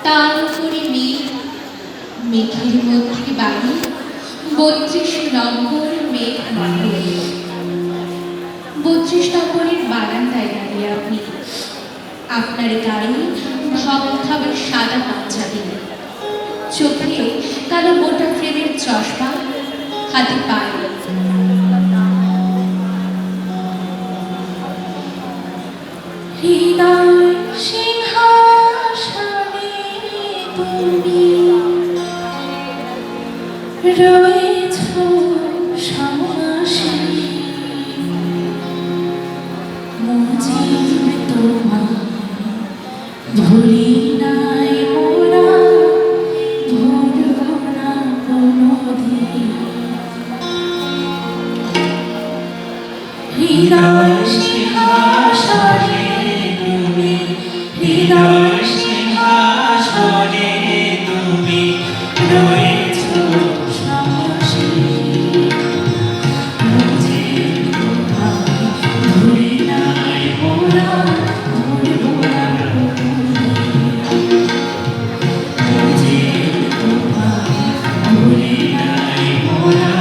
তার উপরে মেঘ, মেঘের মধ্যে বাড়ি ৩২ নম্বর মেঘ মহল। ৩২ নম্বরের বারান্দায় দাঁড়িয়ে আপনি, আপনার গায়ে ধবধবে সাদা পাঞ্জাবি, চোখে কালো মোটা ফ্রেমের চশমা, হাতে পায়ে হৃদয় সিংহাসনে তুমি রয়েছ সমাসীন, মুজিব তোমায় ভুলি নাই মোরা, ভুলব না কোনোদিন। হৃদয় সিংহাসনে তুমি, হৃদয় সিংহাসনে তুমি রয়েছ সমাসীন, মুজিব তোমায় ভুলি নাই মোরা, ভুলব না কোনোদিন। মুজিব তোমায় ভুলি নাই মোরা,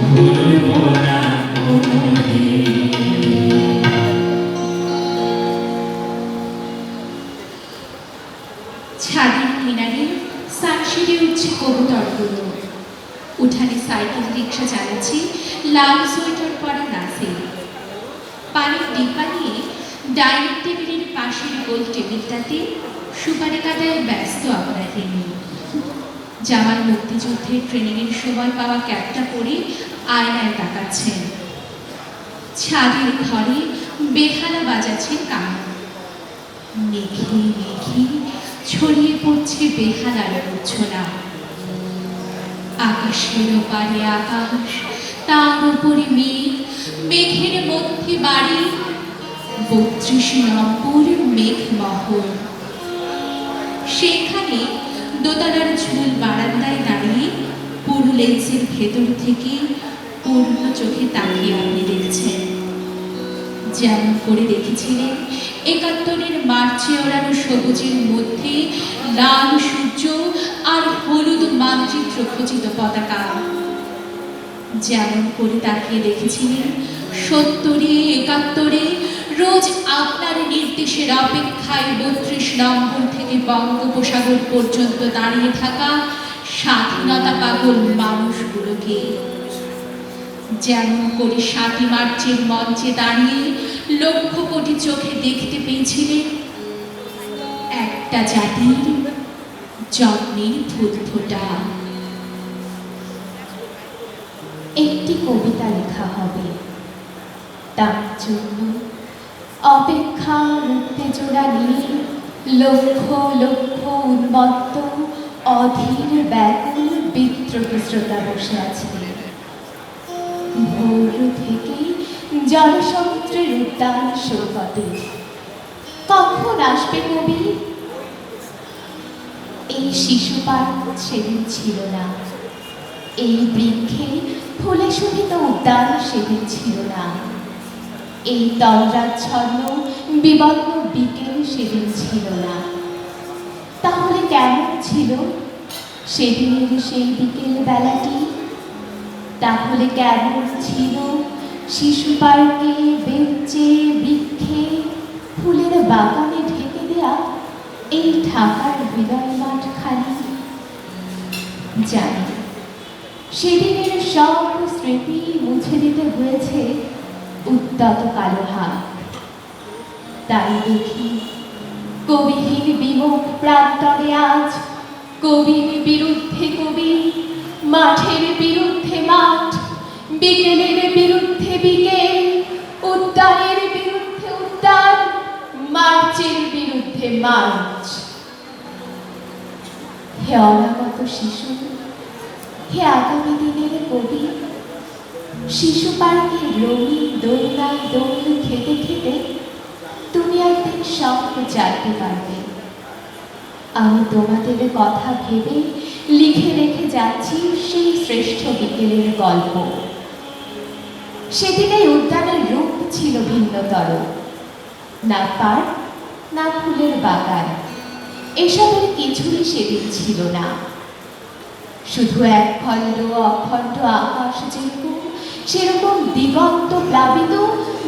ভুলব না কোনোদিন। ছাদের মিনারে সানশেডে উঠছে কবুতরগুলো, উঠানে সাইকেল রিক্সা চালাচ্ছে লাল সোয়েটার পরা নাসির, পানির ডিব্বা নিয়ে ডাইনিং টেবিলের পাশের গোল টেবিলটাতে সুপারি কাটায় ব্যস্ত আমরা তিনি। জামাল মুক্তিযুদ্ধের ট্রেনিংয়ের সময় পাওয়া ক্যাপটা পরে আয়নায় তাকাচ্ছেন। ছাদের ঘরে বেহালা বাজাচ্ছেন কান। মেঘে মেঘে ছড়িয়ে পড়ছে বেহালার মূর্ছনা। আকাশের ওপারে আকাশ, তার উপরে মেঘ, মেঘের মধ্যে বাড়ি ৩২ নম্বর মেঘমহল। সেখানে দোতলার ঝুল বারান্দায় দাঁড়িয়ে পুরো লেন্সের ভেতর থেকে পূর্ণ চোখে তাকিয়ে আপনি দেখছেন। যেমন করে দেখেছিলেন ৭১-এর মার্চে ওড়ানো সবুজের মধ্যে লাল সূর্য আর হলুদ মানচিত্র খচিত পতাকা। যেমন করে তাকিয়ে দেখেছিলেন ৭০-এ ৭১-এ রোজ আপনার নির্দেশের অপেক্ষায় ৩২ নম্বর থেকে বঙ্গোপসাগর পর্যন্ত দাঁড়িয়ে থাকা স্বাধীনতা পাগল মানুষগুলোকে। যেমন করে ৭ই মার্চের মঞ্চে দাঁড়িয়ে লক্ষ কোটি চোখে দেখতে পেয়েছিলেন একটা জাতির যত্নের ফুলফোঁটা। একটি কবিতা লেখা হবে, তার জন্য অপেক্ষার উত্তেজনা নিয়ে লক্ষ লক্ষ উন্মত্ত অধীর ব্যাকুল বিদ্রোহী শ্রোতা বসে আছে। ভোর থেকে জনসমুদ্রের উদ্যান সৈকতে কখন আসবে কবি? এই শিশু পার্ক সেদিন ছিল না, এই বৃক্ষে ফুলে শোভিত উদ্যান সেদিন ছিল না, এই তন্দ্রাচ্ছন্ন বিবর্ণ বিকেল সেদিন ছিল না। তাহলে কেমন ছিল সেদিনের সেই বিকেল বেলাটি? তাহলে কেমন ছিল শিশু পার্কে, বেঞ্চে, বৃক্ষে, ফুলের বাগানে ঢেকে দেয়া এই ঢাকার হৃদয় মাঠখানি? জানি সেদিনের সব স্মৃতি মুছে দিতে হয়েছে উদ্যত কালো হাত। তাই দেখি কবিহীন বিমুখ প্রান্তরে আজ কবির বিরুদ্ধে কবি, মাঠের বিরুদ্ধে মাঠ, বিকেলের বিরুদ্ধে বিকেল, উদ্যানের বিরুদ্ধে উদ্যান, মার্চের বিরুদ্ধে মার্চ। হে অনাগত শিশু, হে আগামী দিনের কবি, শিশু পার্কে রঙিন দোলনায় দোল খেতে খেতে তুমি একদিন সব জানতে পারবে। আমি তোমাদের কথা ভেবে লিখে রেখে যাচ্ছি সেই শ্রেষ্ঠ বিকেলের গল্প। সেদিন এই উদ্যানের রূপ ছিল ভিন্নতর। না পার্ক, না ফুলের বাগান, এসবের কিছুই সেদিন ছিল না। শুধু একখণ্ড অখণ্ড আকাশ যেরকম, সেরকম দিগন্ত প্লাবিত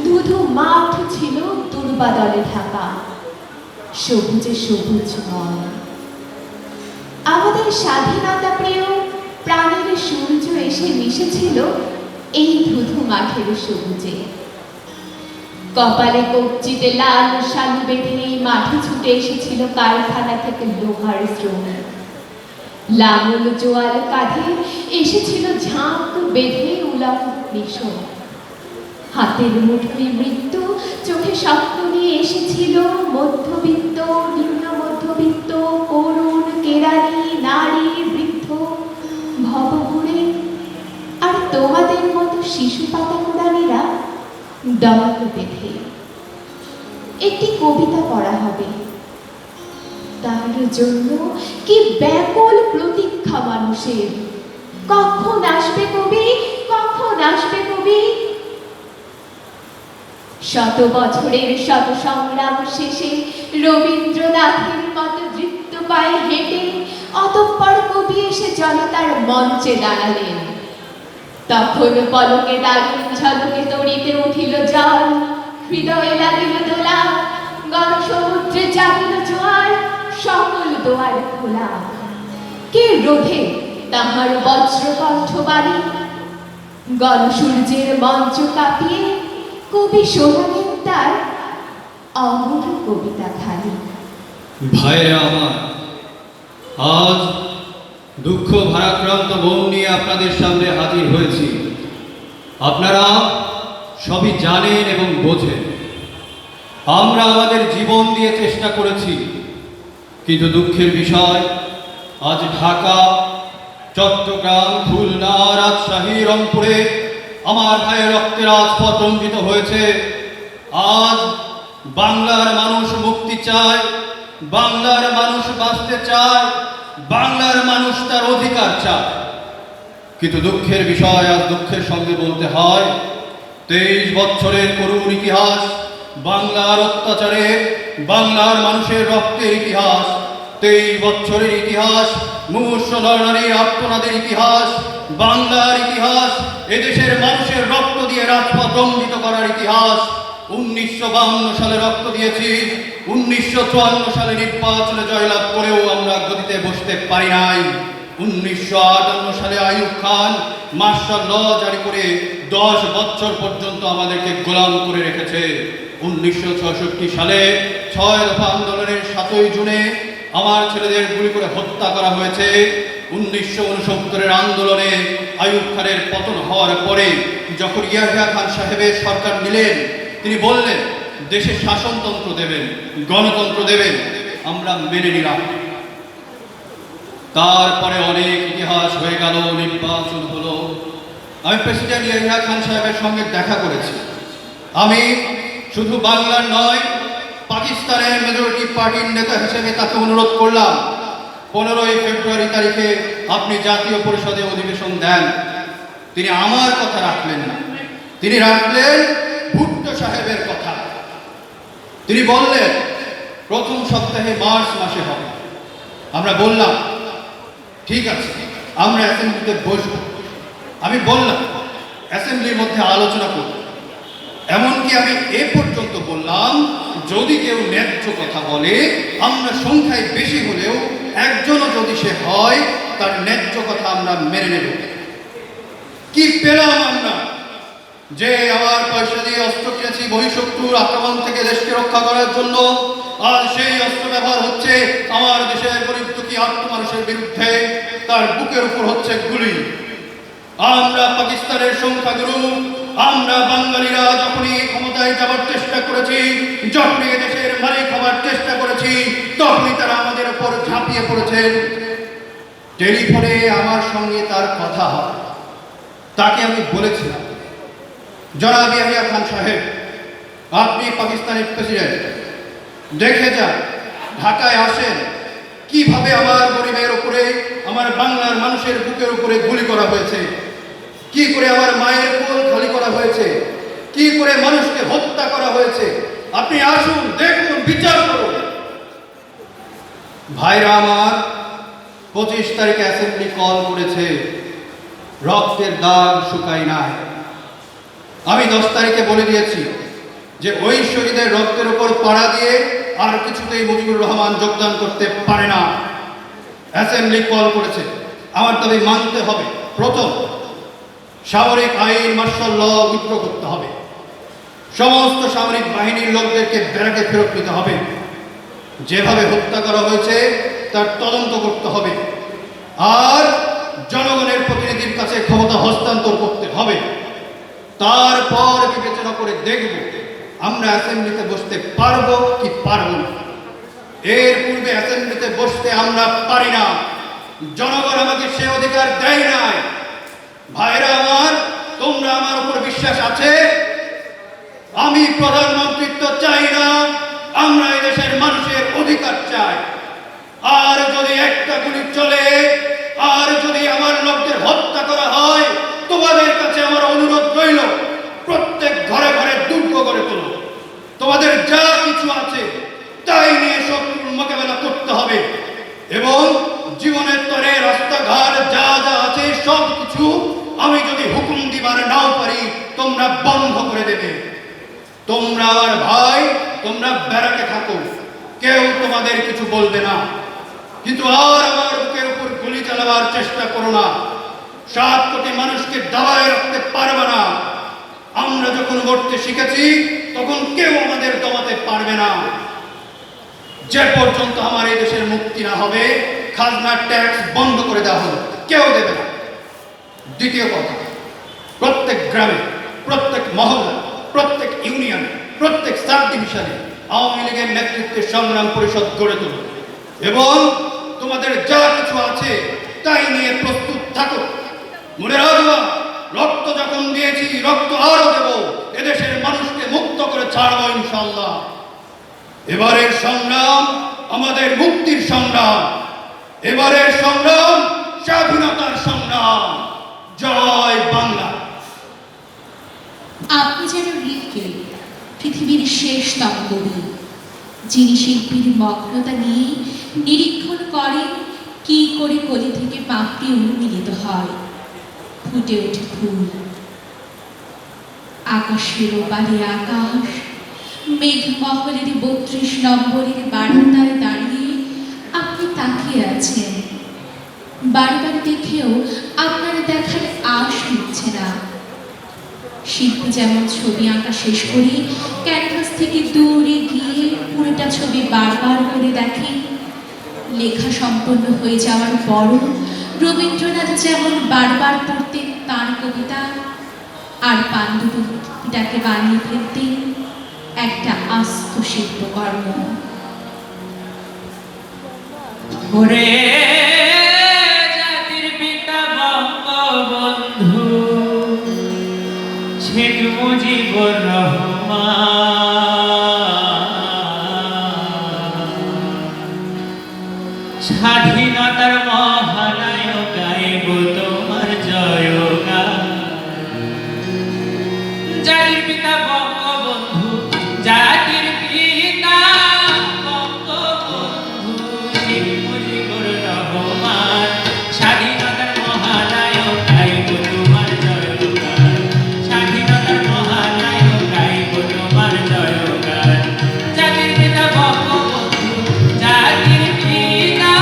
ধুধু মাঠ ছিল দুর্বাদলে ঢাকা, সবুজে সবুজময়। আমাদের স্বাধীনতা প্রিয় প্রাণের সূর্য এসে মিশেছিল এই ধুধু মাঠের সবুজে। কপালে কবজিতে লাল শালু বেঁধে মাঠে ছুটে এসেছিল কারখানা থেকে লোহার শ্রমিক। লাঙল জোয়াল কাঁধে এসেছিল ঝাঁক বেঁধে উলঙ্গ কৃষক। হাতের মুঠোয় মৃত্যু, চোখে স্বপ্ন নিয়ে এসেছিল মধ্যবিত্ত, নিম্ন মধ্যবিত্ত, করুণ, কেরানি, নারী, বৃদ্ধ, ভবঘুরে। আর তোমাদের মতো শিশু পাতা কোদানিরা দমক বেঁধে। একটি কবিতা পড়া হবে, তার জন্য কি ব্যাকুল প্রতীক্ষা মানুষের। কখন আসবে কবি, কখন আসবে কবি? শত বছরের শত সংগ্রাম শেষে রবীন্দ্রনাথের মতো দৃপ্ত পায়ে হেঁটে অতঃপর কবি এসে জনতার মঞ্চে দাঁড়ালেন। তখন পলকে দারুণ ঝলকে তড়িতে উঠিল জল, হৃদয়ে লাগিল দোলা, গণসমুদ্রে জাগিল জোয়ার, সকল দোয়ার খোলা। কে রোধে তাহার বজ্রকণ্ঠ বাণী? গণসূর্যের মঞ্চ কাঁপিয়ে কবি শোনালেন তার অমর কবিতা খানি। ভাইরা আমার, আজ দুঃখ ভারাক্রান্ত মন নিয়ে আপনাদের সামনে হাজির হয়েছি। আপনারা সবই জানেন এবং বোঝেন। আমরা আমাদের জীবন দিয়ে চেষ্টা করেছি, কিন্তু দুঃখের বিষয় আজ ঢাকা, চট্টগ্রাম, খুলনা, রাজশাহী, রংপুরে আমার ভাইয়ের রক্তের রাজপথ রঞ্জিত হয়েছে। আজ বাংলার মানুষ মুক্তি চায়, বাংলার মানুষ বাঁচতে চায়, বাংলার মানুষ তার অধিকার চায়। কিন্তু দুঃখের বিষয়, আজ দুঃখের সঙ্গে বলতে হয় 23 বছরের করুণ ইতিহাস, বাংলার অত্যাচারে, বাংলার মানুষের রক্তের ইতিহাস, 23 বছরের ইতিহাস, মুমূর্ষ নরনারীর আত্মনাদের ইতিহাস, বাংলার ইতিহাস, এদেশের মানুষের রক্ত দিয়ে রাজপথ রঞ্জিত করার ইতিহাস। 1952 সালে রক্ত দিয়েছি, 1954 সালে নির্বাচনে জয়লাভ করেও আমরা গদিতে বসতে পারি নাই। 1958 সালে আইয়ুব খান মার্শাল ল জারি করে 10 বছর পর্যন্ত আমাদেরকে গোলাম করে রেখেছে। 1966 সালে 6 দফা আন্দোলনের 7ই জুনে আমার ছেলেদের গুলি করে হত্যা করা হয়েছে। 1969 আন্দোলনে আইয়ুব খানের পতন হওয়ার পরে যখন ইয়াহিয়া খান সাহেবের সরকার নিলেন, তিনি বললেন দেশে শাসনতন্ত্র দেবেন, গণতন্ত্র দেবেন। আমরা মেনে নিলাম। তারপরে অনেক ইতিহাস হয়ে গেল, নির্বাচন হলো। আমি প্রেসিডেন্ট ইয়াহিয়া খান সাহেবের সঙ্গে দেখা করেছি। আমি শুধু বাংলার নয়, পাকিস্তানের মেজরিটি পার্টির নেতা হিসেবে তাকে অনুরোধ করলাম 15 ফেব্রুয়ারি তারিখে আপনি জাতীয় পরিষদে অধিবেশন দেন। তিনি আমার কথা রাখলেন না, তিনি রাখলেন ভুট্টো সাহেবের কথা। তিনি বললেন প্রথম সপ্তাহে মার্চ মাসে হবে। আমরা বললাম ঠিক আছে, আমরা অ্যাসেম্বলিতে বসব। আমি বললাম অ্যাসেম্বলির মধ্যে আলোচনা করব। এমনকি আমি এ পর্যন্ত বললাম যদি কেউ ন্যায্য কথা বলে, আমরা সংখ্যায় বেশি হলেও একজনও যদি সে হয়, তার ন্যায্য কথা আমরা মেনে নেব। কি পেলাম আমরা? যে আমার পয়সা দিয়ে অস্ত্র কিনেছি বহিঃশত্রুর আক্রমণ থেকে দেশকে রক্ষা করার জন্য, আর সেই অস্ত্র ব্যবহার হচ্ছে আমার দেশের গরিব দুঃখী আত্মমানুষের বিরুদ্ধে, তার বুকের উপর হচ্ছে গুলি। আমরা পাকিস্তানের সংখ্যাগুরু, আমরা বাঙালিরা যখনই ক্ষমতায় যাবার চেষ্টা করেছি, যখনই দেশের মালিক হবার চেষ্টা করেছি, তখনই তারা আমাদের উপর ঝাঁপিয়ে পড়েছেন। টেলিফোনে আমার সঙ্গে তার কথা হয়। তাকে আমি বলেছিলাম, জনাব ইয়াহিয়া খান সাহেব, আপনি পাকিস্তানের প্রেসিডেন্ট, দেখে যান, ঢাকায় আসেন, কিভাবে আমার গরিবের উপরে, আমার বাংলার মানুষের বুকের উপরে গুলি করা হয়েছে, কি করে আমার মায়ের কোল খালি করা হয়েছে, কি করে মানুষকে হত্যা করা হয়েছে। আপনি আসুন, দেখুন, বিচার করুন। ভাইরা আমার, 25 তারিখে অ্যাসেম্বলি কল করেছে, রক্তের দাগ শুকায় নাই। আমি 10 তারিখে বলে দিয়েছি যে ওই শহীদের রক্তের উপর পাড়া দিয়ে আর কিছুতেই মুজিবুর রহমান যোগদান করতে পারে না। অ্যাসেম্বলি কল করেছে, আমার দাবি মানতে হবে। প্রথম, সামরিক আইন মার্শাল ল উইথড্র করতে হবে, সমস্ত সামরিক বাহিনীর লোকদেরকে ব্যারাকে ফেরত নিতে হবে, যেভাবে হত্যা করা হয়েছে তার তদন্ত করতে হবে, আর জনগণের প্রতিনিধির কাছে ক্ষমতা হস্তান্তর করতে হবে। তারপর বিবেচনা করে দেখব আমরা অ্যাসেম্বলিতে বসতে পারবো কি পারবো না। এর পূর্বে অ্যাসেম্বলিতে বসতে আমরা পারি না, জনগণ আমাকে সে অধিকার দেয় নাই। ভাইরা আমার, তোমরা আমার উপর বিশ্বাস আছে? আমি প্রধানমন্ত্রিত্ব চাই না, আমরা এদেশের মানুষের অধিকার চাই। আর যদি একটা গুলি চলে, আর যদি আমার লোকদের হত্যা করা হয়, তোমাদের কাছে আমার অনুরোধ রইল, প্রত্যেক ঘরে ঘরে দুর্গ গড়ে তোলো। তোমাদের যা কিছু আছে তাই নিয়ে শত্রুর মোকাবেলা করতে হবে, এবং জীবনের তরে রাস্তাঘাট যা যা আছে সব কিছু আমি যদি হুকুম দিবার নাও পারি, তোমরা বন্ধ করে দেবে। তোমরা আমার ভাই, তোমরা ব্যারাকে থাকো, কেউ তোমাদের কিছু বলবে না, কিন্তু আর আমার বুকের উপর গুলি চালাবার চেষ্টা করো না। 7 কোটি মানুষকে দাবায় রাখতে পারবে না। আমরা যখন লড়তে শিখেছি তখন কেউ আমাদের দমাতে পারবে না। যে পর্যন্ত আমার এই দেশের মুক্তি না হবে, খাজনা ট্যাক্স বন্ধ করে দেওয়া হবে, কেউ দেবে না। দ্বিতীয় কথা, প্রত্যেক গ্রামে, প্রত্যেক মহল্লা, প্রত্যেক ইউনিয়নে, প্রত্যেক সাব ডিভিশনে আওয়ামী লীগের নেতৃত্বে সংগ্রাম পরিষদ গড়ে তুলবে এবং তোমাদের যা কিছু আছে তাই নিয়ে প্রস্তুত থাকো। মনে রাখবা, রক্ত যখন দিয়েছি, রক্ত আরো দেব। এদেশের মানুষকে মুক্ত করে ছাড়বো ইনশাআল্লাহ। এবারের সংগ্রাম আমাদের মুক্তির সংগ্রাম, এবারের সংগ্রাম স্বাধীনতার সংগ্রাম। জয় বাংলা। আপনি যেন রিফকে পৃথিবীর শেষতম কবি, যিনি শিল্পীর মগ্নতা নিয়ে নিরীক্ষণ করেন কি করে কলি থেকে পাপড়ি উন্মিলিত হয়, ফুটে ওঠে ফুল। আকাশের ওপারে আকাশ, মেঘমহলের 32 নম্বরের বারান্দায় দাঁড়িয়ে আপনি তাকিয়ে আছেন। বারবার দেখেও আপনার দেখার আশ মিটছে না। শিল্পী যেমন ছবি আঁকা শেষ করে ক্যানভাস থেকে দূরে গিয়ে পুরোটা ছবি বারবার করে দেখেন, লেখা সম্পন্ন হয়ে যাওয়ার পরও রবীন্দ্রনাথ যেমন বারবার পড়তেন তাঁর কবিতা, আর পাণ্ডুলিপিটাকে বানিয়ে ফেলতেন একটা আস্ত শিল্পকর্ম। ওরে জাতির পিতা বঙ্গবন্ধু শেখ মুজিবুর রহমান, স্বাধীনতার মহানায়ক গাইব তোমার জয়গান। জাতির পিতা বঙ্গবন্ধু, জাতির পিতা বঙ্গবন্ধু শেখ মুজিবুর রহমান, স্বাধীনতার মহানায়ক গাইব তোমার জয়গান। স্বাধীনতার মহানায়ক গাইব তোমার জয়গান। জাতির পিতা বঙ্গবন্ধু, জাতির পিতা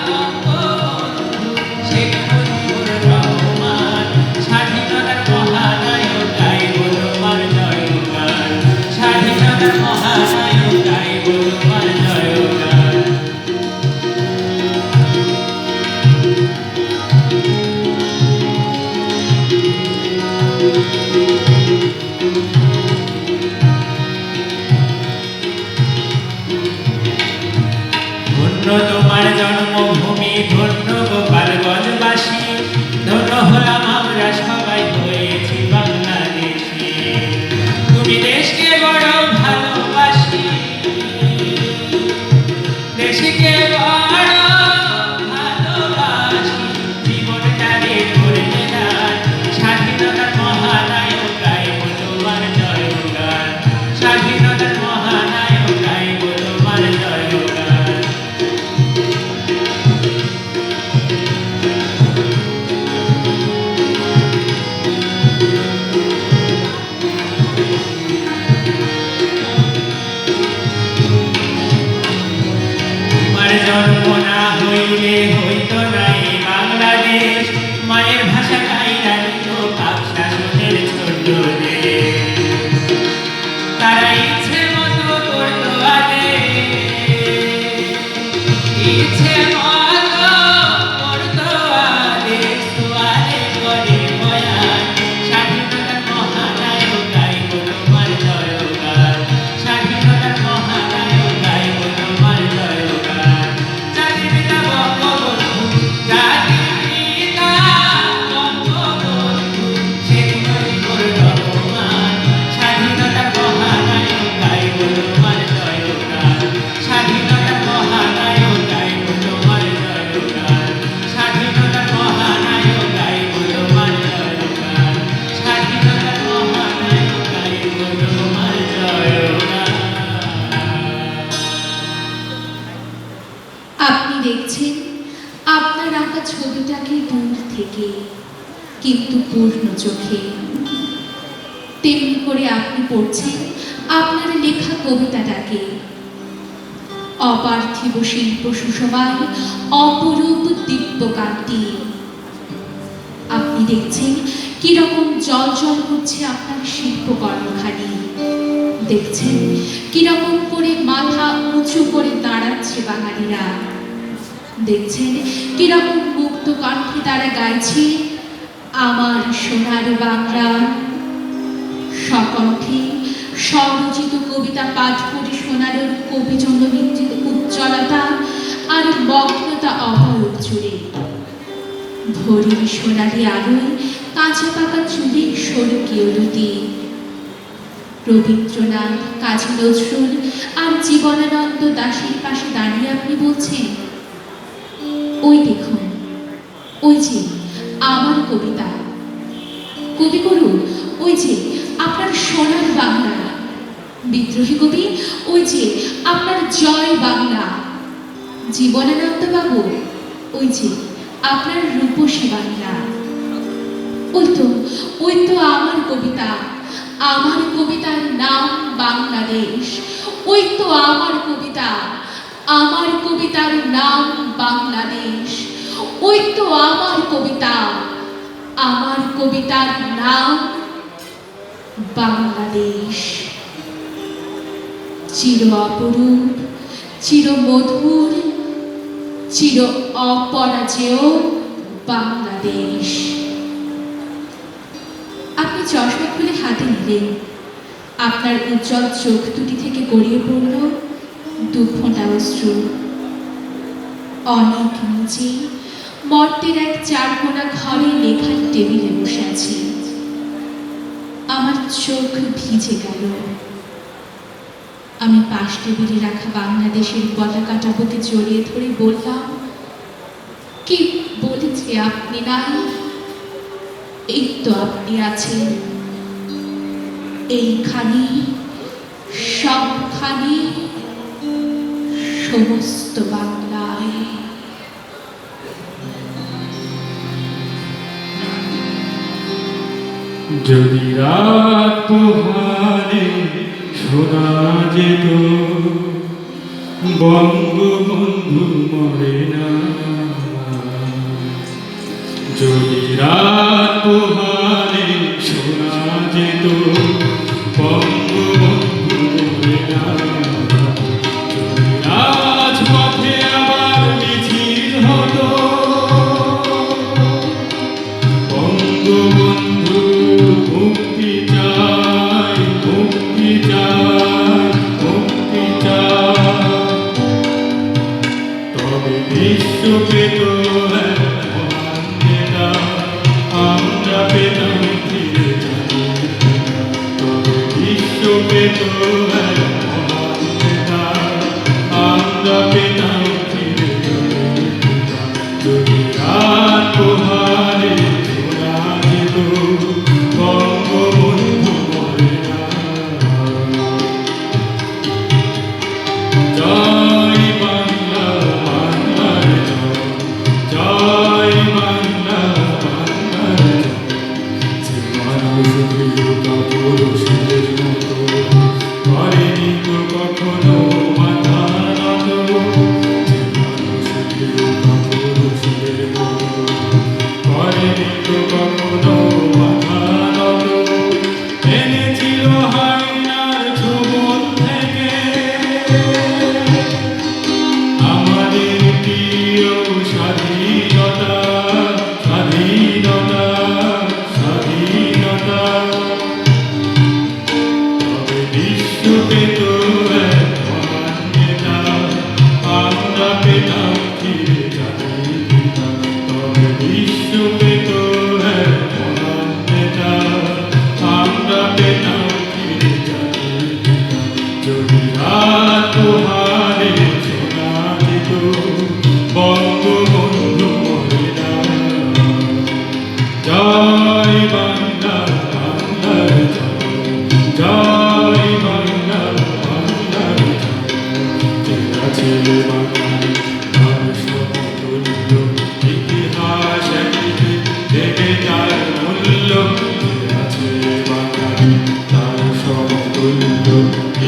বঙ্গবন্ধু শেখ মুজিবুর রহমান, স্বাধীনতার মহানায়ক গাইব তোমার জয়গান। স্বাধীনতার মহানায়ক গাইব তোমার জয়গান। ধন্য তোমার জন্মভূমি, ধন্য গোপালগঞ্জবাসী, ধন্য হলাম আমরা সবাই হয়েছি বাংলাদেশি। তুমি দেশকে বড় ভালোবাসি, দেশকে বড় ভালোবাসি, জীবনটাকে করলে দান। স্বাধীনতার মহানায়ক গাইব তোমার জয়গান। স্বাধীনতার মহানায়ক গাইব তোমার জয়গান। তোমার জন্ম না হইলে হইত নাই বাংলাদেশ, মায়ের ভাষা কাইরা নিত পাক শাসনের ছোট দেশ। তারা ইচ্ছে মতো করতো আদেশ, ইচ্ছে মতো করতো আদেশ, তোয়ারে করে বয়ান। স্বাধীনতার মহানায়ক গাইব তোমার জয়গান। স্বাধীনতার মহানায়ক গাইব তোমার জয়গান। জাতির পিতা বঙ্গবন্ধু, জাতির পিতা বঙ্গবন্ধু শেখ মুজিবুর রহমান, স্বাধীনতার মহানায়ক গাইব তোমার জয়গান। স্বাধীনতার মহানায়ক গাইব তোমার জয়গান। স্বাধীনতার মহানায়ক গাইব তোমার জয়গান। স্বাধীনতার মহানায়ক গাইব তোমার জয়গান। আপনি দেখছেন আপনার আঁকা ছবিটাকে দূর থেকে, কিন্তু পূর্ণ চোখে। তেমনি করে আপনি পড়ছেন আপনার লেখা কবিতাটাকে, অপার্থিব শিল্প সুষমায় অপরূপ দিব্যকান্তি। আপনি দেখছেন কিরকম জল জল করছে আপনার শিল্পকর্মখানি। দেখছেন কিরকম করে মাথা উঁচু করে দাঁড়াচ্ছে বাঙালিরা, দেখছেন কিরকম মুক্ত কণ্ঠে তারা গাইছে আমার সোনার বাংলা। সকণ্ঠে স্বরচিত কবিতা পাঠ করে শোনালেন কবি জননীর উজ্জ্বলতা আর মগ্নতা অবয়ব জুড়ে। ভোরের সোনালি আলোয় কাঁচা পাকা চুলে স্বর্গীয় দুটি। রবীন্দ্রনাথ, কাজী নজরুল আর জীবনানন্দ দাশের পাশে দাঁড়িয়ে আপনি বলছেন, ওই দেখুন, ওই যে আমার কবিতা। কবিগুরু, ওই যে আপনার সোনার বাংলা। বিদ্রোহী কবি, ওই যে আপনার জয় বাংলা। জীবনানন্দ বাবু, ওই যে আপনার রূপসী বাংলা। ওই তো আমার কবিতা, আমার কবিতার নাম বাংলাদেশ। ওই তো আমার কবিতা, আমার কবিতার নাম বাংলাদেশ। ওই তো আমার কবিতা, আমার কবিতার নাম বাংলাদেশ। চির অপরূপ, চির মধুর, চির অপরাজেয় বাংলাদেশ। আপনি চশমা খুলে হাতে নিলেন, আপনার উজ্জ্বল চোখ দুটি থেকে গড়িয়ে পড়ল দু ফোঁটা অশ্রু। অনেক নিচে মর্তের এক চারকোনা ঘরে লেখার টেবিলে বসে আছি। আমার চোখ ভিজে গেল। আমি পাশ টেবিলে রাখা বাংলাদেশের পতাকাটা বুকে জড়িয়ে ধরে বললাম, কি বলেছে আপনি নাই? এই তো আপনি আছেন, এইখানে, সবখানে, সমস্ত বাংলায়। যদি রাত পোহালে শোনা যেত বঙ্গবন্ধু মরে না। যদি রাত পোহালে শোনা যেত বঙ্গবন্ধু মরে না। যদি রাজপথে আবার মিছিল হতো বঙ্গবন্ধু মুক্তি চাই, মুক্তি চাই, মুক্তি চাই, তবে বিশ্ব পেত এক মহান নেতা, আমরা পেতাম ফিরে যাই। তবে বিশ্ব পেত এক মহান নেতা, আমরা পেতাম ফিরে যাই। যদি রাত পোহালে শোনা যেত বঙ্গবন্ধু মরে না। জয় বাংলা, বাংলার জয়, জয় বাংলা, বাংলার জয়। যে মানুষ প্রিয়তা পুরুষের মতো করেনি তো কখনো মাথা নত। যে মানুষ প্রিয়তা পুরুষের মতো করেনি তো কখনো মাথা নত। এনেছিল হায়নার ছোবল থেকে আমাদের প্রিয় স্বাধীনতা, স্বাধীনতা, স্বাধীনতা। তবে বিশ্ব পেত এক মহান নেতা, আমরা পেতাম ফিরে স্বাধীনতা। তবে বিশ্ব পেত এক মহান নেতা, আমরা পেতাম ফিরে স্বাধীনতা। যদি রাত পোহালে শোনা যেত বঙ্গবন্ধু মরে না। জয় বাংলা, বাংলার জয়, জয় বাংলা, বাংলার জয়। চেনা ছেলে বাঙালি তার সমতুল্য ইতিহাস একদিকে দেবে তার মূল্য। চেনা ছেলে বাঙালি তার সমতুল্য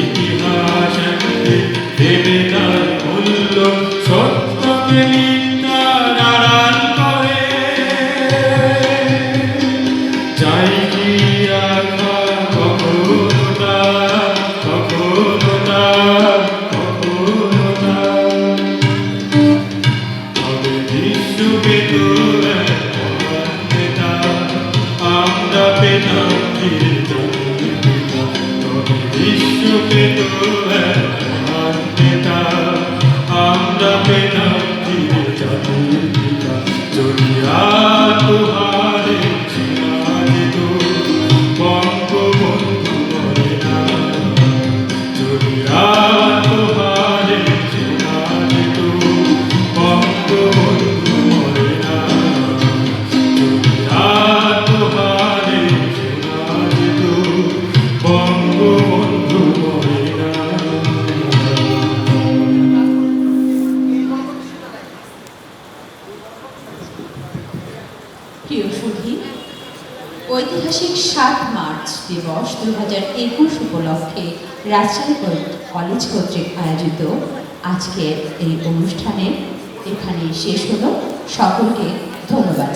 ইতিহাস একদিকে দেবে তার মূল্য। সত্যকে মিথ্যার আড়াল করে চাই কি রাখা কখনো তার ঐতিহাসিক 7 মার্চ দিবস 2021 উপলক্ষে রাজশাহী কলেজ কর্তৃক আয়োজিত আজকের এই অনুষ্ঠানে এখানে শেষ হলো। সকলকে ধন্যবাদ।